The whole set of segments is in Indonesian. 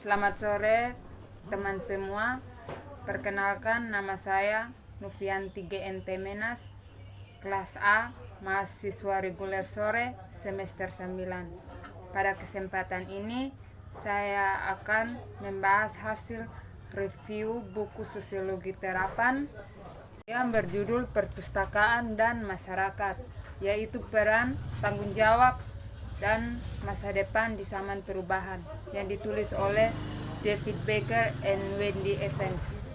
Selamat sore teman semua. Perkenalkan, nama saya Nufianti GNT Menas, kelas A, mahasiswa reguler sore semester 9. Pada kesempatan ini saya akan membahas hasil review buku Sosiologi Terapan yang berjudul Perpustakaan dan Masyarakat, yaitu peran, tanggung jawab, dan masa depan di zaman perubahan, yang ditulis oleh David Baker dan Wendy Evans.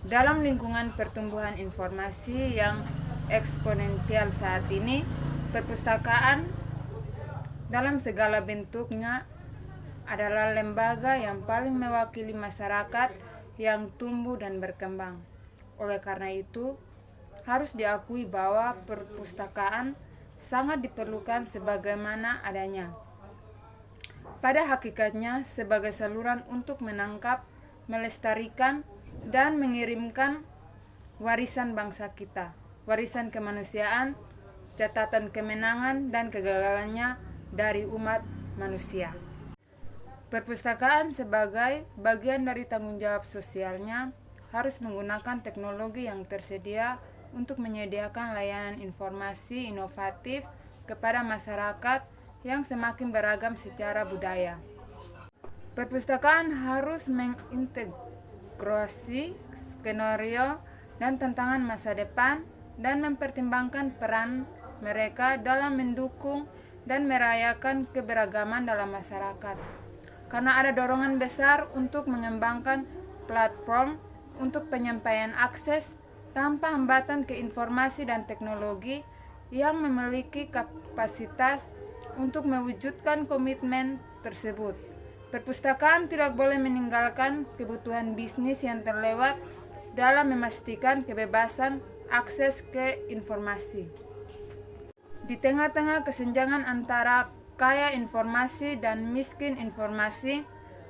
Dalam lingkungan pertumbuhan informasi yang eksponensial saat ini, perpustakaan dalam segala bentuknya adalah lembaga yang paling mewakili masyarakat yang tumbuh dan berkembang. Oleh karena itu, harus diakui bahwa perpustakaan sangat diperlukan sebagaimana adanya. Pada hakikatnya sebagai saluran untuk menangkap, melestarikan, dan mengirimkan warisan bangsa kita, warisan kemanusiaan, catatan kemenangan dan kegagalannya dari umat manusia. Perpustakaan sebagai bagian dari tanggung jawab sosialnya harus menggunakan teknologi yang tersedia untuk menyediakan layanan informasi inovatif kepada masyarakat yang semakin beragam secara budaya. Perpustakaan harus mengintegrasi skenario dan tantangan masa depan dan mempertimbangkan peran mereka dalam mendukung dan merayakan keberagaman dalam masyarakat. Karena ada dorongan besar untuk mengembangkan platform untuk penyampaian akses tanpa hambatan ke informasi dan teknologi yang memiliki kapasitas untuk mewujudkan komitmen tersebut. Perpustakaan tidak boleh meninggalkan kebutuhan bisnis yang terlewat dalam memastikan kebebasan akses ke informasi. Di tengah-tengah kesenjangan antara kaya informasi dan miskin informasi,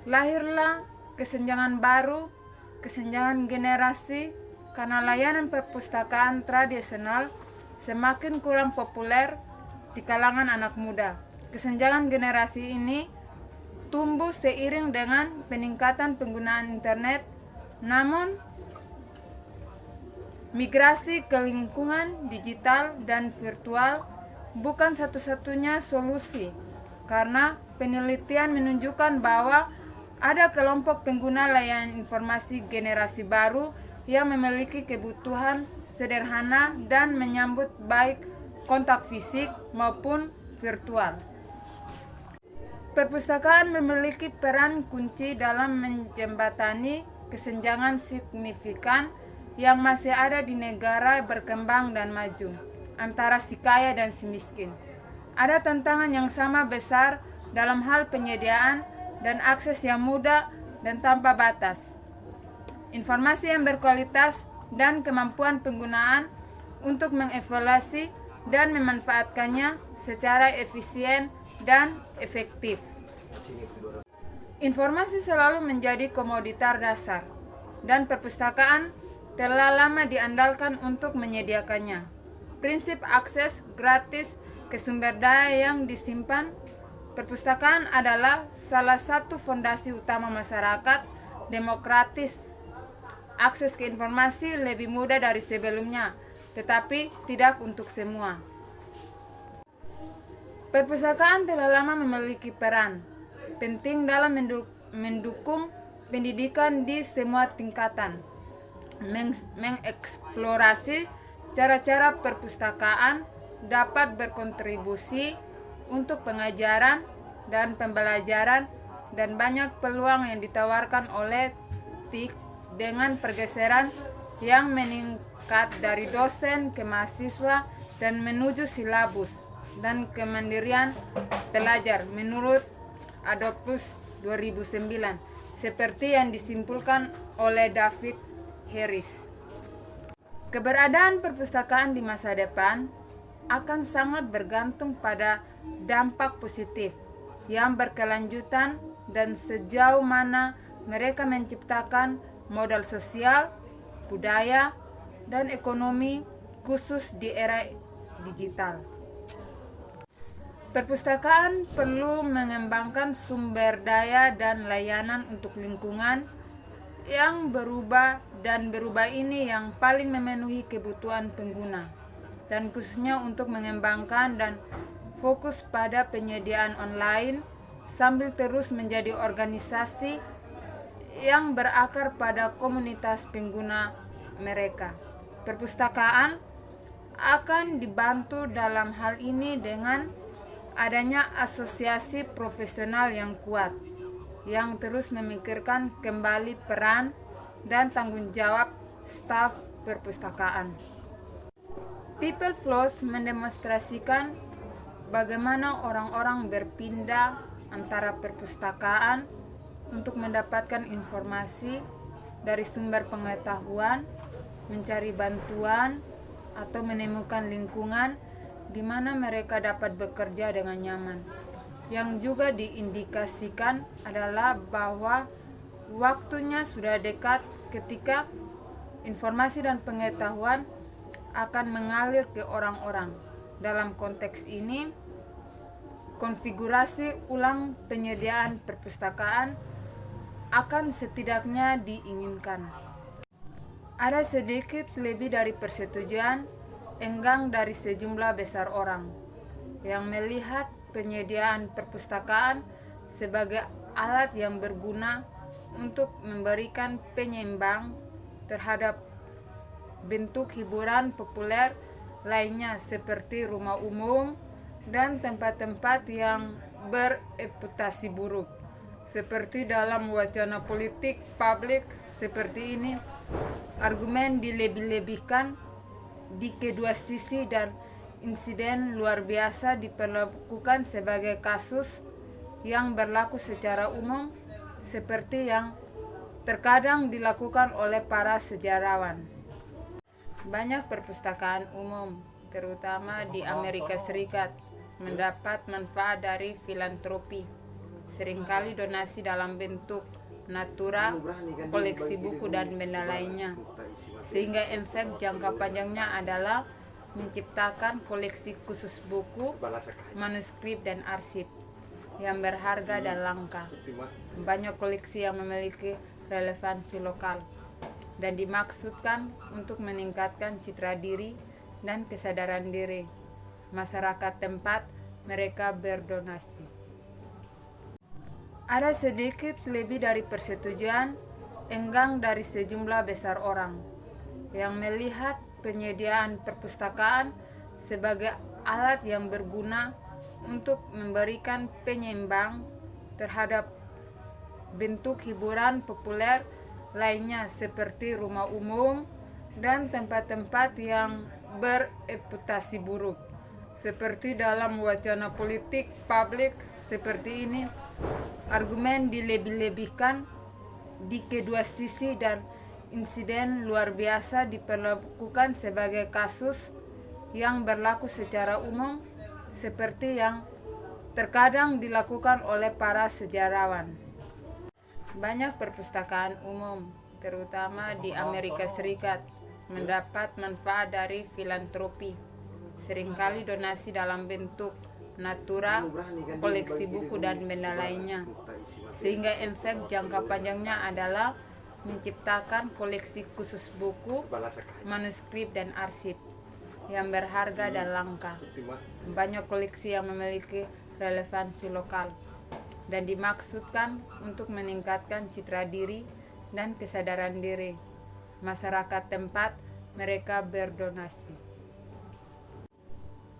lahirlah kesenjangan baru, kesenjangan generasi, karena layanan perpustakaan tradisional semakin kurang populer di kalangan anak muda. Kesenjangan generasi ini tumbuh seiring dengan peningkatan penggunaan internet, namun migrasi ke lingkungan digital dan virtual bukan satu-satunya solusi, karena penelitian menunjukkan bahwa ada kelompok pengguna layanan informasi generasi baru yang memiliki kebutuhan sederhana dan menyambut baik kontak fisik maupun virtual. Perpustakaan memiliki peran kunci dalam menjembatani kesenjangan signifikan yang masih ada di negara berkembang dan maju antara si kaya dan si miskin. Ada tantangan yang sama besar dalam hal penyediaan dan akses yang mudah dan tanpa batas, informasi yang berkualitas, dan kemampuan penggunaan untuk mengevaluasi dan memanfaatkannya secara efisien dan efektif. Informasi selalu menjadi komoditas dasar, dan perpustakaan telah lama diandalkan untuk menyediakannya. Prinsip akses gratis ke sumber daya yang disimpan, perpustakaan adalah salah satu fondasi utama masyarakat demokratis. Akses ke informasi lebih mudah dari sebelumnya, tetapi tidak untuk semua. Perpustakaan telah lama memiliki peran penting dalam mendukung pendidikan di semua tingkatan, mengeksplorasi cara-cara perpustakaan dapat berkontribusi untuk pengajaran dan pembelajaran, dan banyak peluang yang ditawarkan oleh TIK dengan pergeseran yang meningkat dari dosen ke mahasiswa dan menuju silabus dan kemandirian pelajar menurut Adopus 2009, seperti yang disimpulkan oleh David Harris. Keberadaan perpustakaan di masa depan akan sangat bergantung pada dampak positif yang berkelanjutan dan sejauh mana mereka menciptakan modal sosial, budaya, dan ekonomi khusus di era digital. Perpustakaan perlu mengembangkan sumber daya dan layanan untuk lingkungan yang berubah ini yang paling memenuhi kebutuhan pengguna, dan khususnya untuk mengembangkan dan fokus pada penyediaan online sambil terus menjadi organisasi yang berakar pada komunitas pengguna mereka. Perpustakaan akan dibantu dalam hal ini dengan adanya asosiasi profesional yang kuat, yang terus memikirkan kembali peran dan tanggung jawab staf perpustakaan. People Flows mendemonstrasikan bagaimana orang-orang berpindah antara perpustakaan untuk mendapatkan informasi dari sumber pengetahuan, mencari bantuan, atau menemukan lingkungan di mana mereka dapat bekerja dengan nyaman. Yang juga diindikasikan adalah bahwa waktunya sudah dekat ketika informasi dan pengetahuan akan mengalir ke orang-orang. Dalam konteks ini, konfigurasi ulang penyediaan perpustakaan akan setidaknya diinginkan. Ada sedikit lebih dari persetujuan enggang dari sejumlah besar orang yang melihat penyediaan perpustakaan sebagai alat yang berguna untuk memberikan penyeimbang terhadap bentuk hiburan populer lainnya seperti rumah umum dan tempat-tempat yang bereputasi buruk. Seperti dalam wacana politik publik seperti ini, argumen dilebih-lebihkan di kedua sisi dan insiden luar biasa diperlakukan sebagai kasus yang berlaku secara umum seperti yang terkadang dilakukan oleh para sejarawan. Banyak perpustakaan umum, terutama di Amerika Serikat, mendapat manfaat dari filantropi, seringkali donasi dalam bentuk natura, koleksi buku dan benda lainnya, sehingga efek jangka panjangnya adalah menciptakan koleksi khusus buku, manuskrip dan arsip yang berharga dan langka. Banyak koleksi yang memiliki relevansi lokal dan dimaksudkan untuk meningkatkan citra diri dan kesadaran diri masyarakat tempat mereka berdonasi. Ada sedikit lebih dari persetujuan enggang dari sejumlah besar orang yang melihat penyediaan perpustakaan sebagai alat yang berguna untuk memberikan penyeimbang terhadap bentuk hiburan populer lainnya seperti rumah umum dan tempat-tempat yang bereputasi buruk. Seperti dalam wacana politik publik seperti ini, argumen dilebih-lebihkan di kedua sisi dan insiden luar biasa diperlakukan sebagai kasus yang berlaku secara umum seperti yang terkadang dilakukan oleh para sejarawan. Banyak perpustakaan umum, terutama di Amerika Serikat, mendapat manfaat dari filantropi, seringkali donasi dalam bentuk natura, koleksi buku dan benda lainnya, sehingga efek jangka panjangnya adalah menciptakan koleksi khusus buku, manuskrip dan arsip yang berharga dan langka. Banyak koleksi yang memiliki relevansi lokal dan dimaksudkan untuk meningkatkan citra diri dan kesadaran diri masyarakat tempat mereka berdonasi.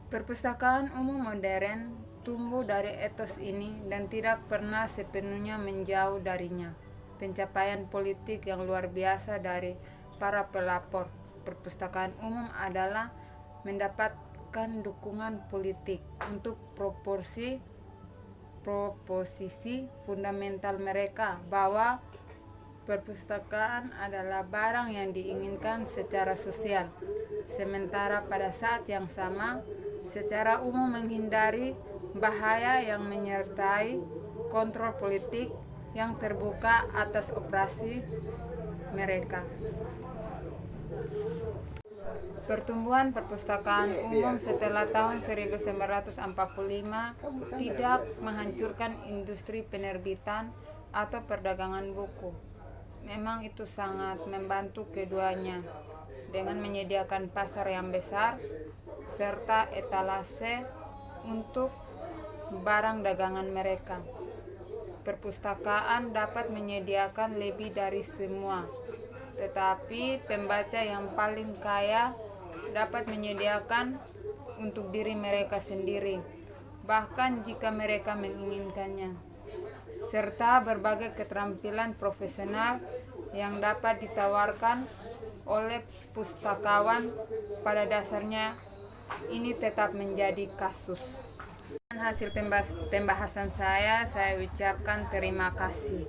Perpustakaan umum modern tumbuh dari etos ini dan tidak pernah sepenuhnya menjauh darinya. Pencapaian politik yang luar biasa dari para pelapor perpustakaan umum adalah mendapatkan dukungan politik untuk proposisi fundamental mereka bahwa perpustakaan adalah barang yang diinginkan secara sosial, sementara pada saat yang sama secara umum menghindari bahaya yang menyertai kontrol politik yang terbuka atas operasi mereka. Pertumbuhan perpustakaan umum setelah tahun 1945 tidak menghancurkan industri penerbitan atau perdagangan buku. Memang itu sangat membantu keduanya dengan menyediakan pasar yang besar serta etalase untuk barang dagangan mereka. Perpustakaan dapat menyediakan lebih dari semua, tetapi pembaca yang paling kaya dapat menyediakan untuk diri mereka sendiri, bahkan jika mereka menginginkannya, serta berbagai keterampilan profesional yang dapat ditawarkan oleh pustakawan. Pada dasarnya ini tetap menjadi kasus. Hasil pembahasan saya ucapkan terima kasih.